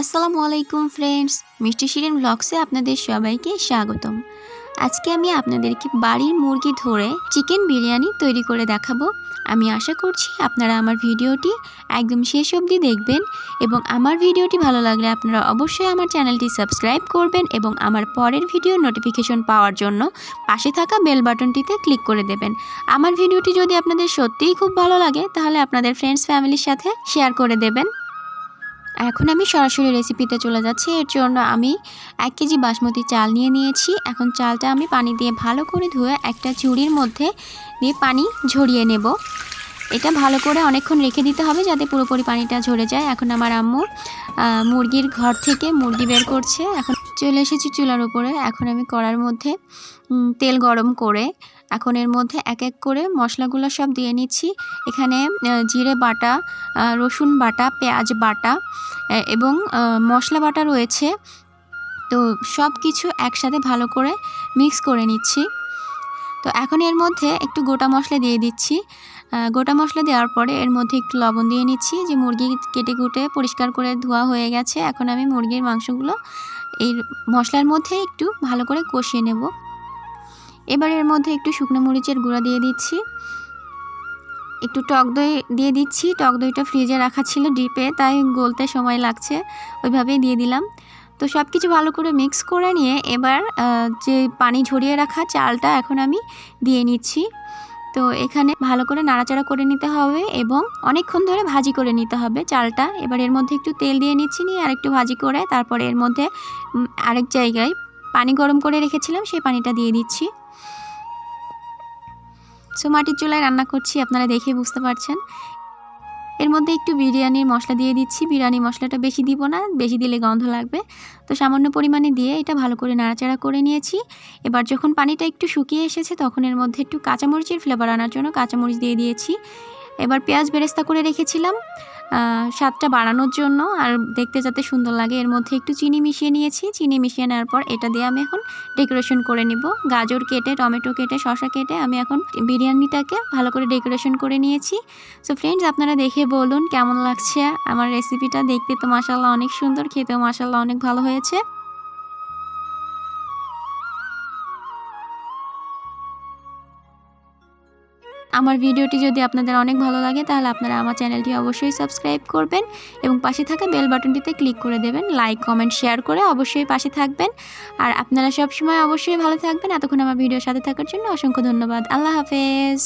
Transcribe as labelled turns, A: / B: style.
A: আসসালামু আলাইকুম ফ্রেন্ডস, মিষ্টি শিরিন ভ্লগসে আপনাদের সবাইকে স্বাগতম। আজকে আমি আপনাদেরকে বাড়ির মুরগি ধরে চিকেন বিরিয়ানি তৈরি করে দেখাবো। আমি আশা করছি আপনারা আমার ভিডিওটি একদম শেষ অবধি দেখবেন এবং আমার ভিডিওটি ভালো লাগলে আপনারা অবশ্যই আমার চ্যানেলটি সাবস্ক্রাইব করবেন এবং আমার পরের ভিডিওর নোটিফিকেশন পাওয়ার জন্য পাশে থাকা বেল বাটনটিতে ক্লিক করে দেবেন। আমার ভিডিওটি যদি আপনাদের সত্যিই খুব ভালো লাগে তাহলে আপনাদের ফ্রেন্ডস ফ্যামিলির সাথে শেয়ার করে দেবেন। এখন আমি সরাসরি রেসিপিতে চলে যাচ্ছি। এর জন্য আমি 1 কেজি বাসমতি চাল নিয়েছি। এখন চালটা আমি পানি দিয়ে ভালো করে ধুয়ে একটা ঝুড়ির মধ্যে দিয়ে পানি ঝরিয়ে নেব। এটা ভালো করে অনেকক্ষণ রেখে দিতে হবে যাতে পুরোপুরি পানিটা ঝরে যায়। এখন আমার আম্মু মুরগির ঘর থেকে মুরগি বের করছে। এখন চলে এসেছি চুলার উপরে। এখন আমি কড়ার মধ্যে তেল গরম করে এখন এর মধ্যে এক এক করে মশলাগুলো সব দিয়ে নিচ্ছি। এখানে জিরে বাটা, রসুন বাটা, পেঁয়াজ বাটা এবং মশলা বাটা রয়েছে। তো সব কিছু একসাথে ভালো করে মিক্স করে নিচ্ছি। তো এখন এর মধ্যে একটু গোটা মশলা দিয়ে দিচ্ছি। গোটা মশলা দেওয়ার পরে এর মধ্যে একটু লবণ দিয়ে নিচ্ছি। যে মুরগি কেটে কুটে পরিষ্কার করে ধোয়া হয়ে গেছে। এখন আমি মুরগির মাংসগুলো এই মশলার মধ্যে একটু ভালো করে কষিয়ে নেব। এবার এর মধ্যে একটু শুকনো মরিচের গুঁড়া দিয়ে দিচ্ছি, একটু টক দই দিয়ে দিচ্ছি। টক দইটা ফ্রিজে রাখা ছিল ডিপে, তাই গলতে সময় লাগছে, ওইভাবেই দিয়ে দিলাম। তো সব কিছু ভালো করে মিক্স করে নিয়ে এবার যে পানি ঝরিয়ে রাখা চালটা এখন আমি দিয়ে নিচ্ছি। তো এখানে ভালো করে নাড়াচাড়া করে নিতে হবে এবং অনেকক্ষণ ধরে ভাজি করে নিতে হবে চালটা। এবার এর মধ্যে একটু তেল দিয়ে নিচ্ছি, নিয়ে আর একটু ভাজি করে তারপরে এর মধ্যে আরেক জায়গায় পানি গরম করে রেখেছিলাম, সেই পানিটা দিয়ে দিচ্ছি। সো মাটির চুলায় রান্না করছি, আপনারা দেখে বুঝতে পারছেন। এর মধ্যে একটু বিরিয়ানির মশলা দিয়ে দিচ্ছি। বিরিয়ানি মশলাটা বেশি দিব না, বেশি দিলে গন্ধ লাগবে। তো সামান্য পরিমাণে দিয়ে এটা ভালো করে নাড়াচাড়া করে নিয়েছি। এবার যখন পানিটা একটু শুকিয়ে এসেছে তখন এর মধ্যে একটু কাঁচামরিচের ফ্লেভার আনার জন্য কাঁচামরিচ দিয়ে দিয়েছি। এবার পেঁয়াজ বেরেস্তা করে রেখেছিলাম স্বাদটা বাড়ানোর জন্য আর দেখতে যাতে সুন্দর লাগে। এর মধ্যে একটু চিনি মিশিয়ে নিয়েছি। চিনি মিশিয়ে নেওয়ার পর এটা দিয়ে আমি এখন ডেকোরেশন করে নিব। গাজর কেটে, টমেটো কেটে, শসা কেটে আমি এখন বিরিয়ানিটাকে ভালো করে ডেকোরেশন করে নিয়েছি। সো ফ্রেন্ডস, আপনারা দেখে বলুন কেমন লাগছে আমার রেসিপিটা। দেখতে তো মাশাআল্লাহ অনেক সুন্দর, খেতেও মাশাআল্লাহ অনেক ভালো হয়েছে। আমার ভিডিওটি যদি আপনাদের অনেক ভালো লাগে তাহলে আপনারা আমার চ্যানেলটি অবশ্যই সাবস্ক্রাইব করবেন এবং পাশে থাকা বেল বাটনটিতে ক্লিক করে দেবেন। লাইক, কমেন্ট, শেয়ার করে অবশ্যই পাশে থাকবেন। আর আপনারা সব সময় অবশ্যই ভালো থাকবেন। এতক্ষণ আমার ভিডিওর সাথে থাকার জন্য অসংখ্য ধন্যবাদ। আল্লাহ হাফেজ।